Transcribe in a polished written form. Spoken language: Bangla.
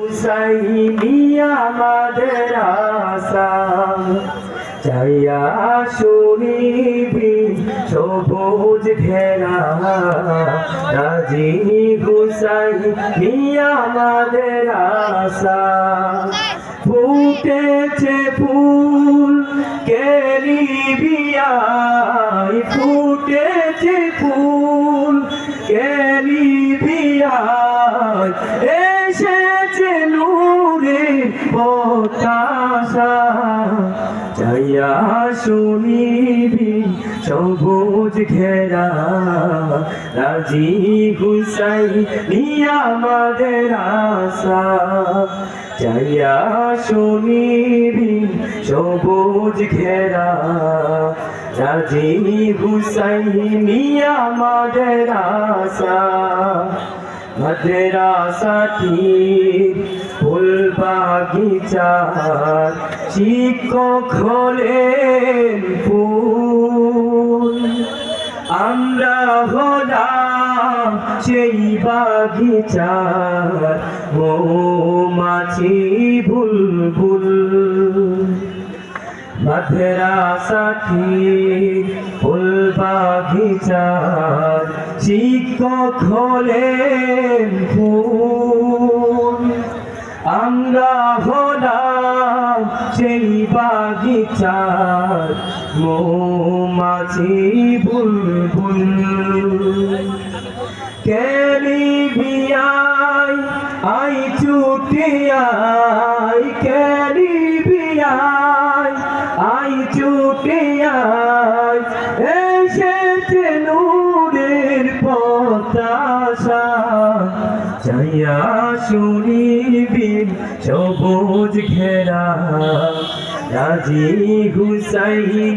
হুসাইনি আমাদের আশা চাইয়া শুনিবি সবুজ ঘেরা রাজি হুসাইনি আমাদের আশা ফুটেছে ফুল কেলিবিয়ায় ফুটেছে ফুল কেলিবিয়ায় এসেছে নূরের পতাকা চাইয়া শুনিবি সবুজ ঘেরা রাজি হুসাইনি আমাদের আশা চাইয়া শুনিবি সবুজ ঘেরা রাজি হুসাইনি আমাদের আশা মাদ্রাসাটি ফুল বাগিচার শিক্ষক হলেন ফুল আমরা হলাম সেই বাগিচার মৌমাছি বুলবুল মাদ্রাসাটি ফুল বাগিচার শিক্ষক হলেন ফুল আমরা হলাম সেই বাগিচার মৌমাছি বুলবুল কেলিবিয়ায় আই চুটিয়ায় কেলিবিয়ায় আই চুটিয়ায় এসেছে নূরের পতাকা চাইয়া শুনিবি সবুজ ঘেরা রাজি হুসাইনি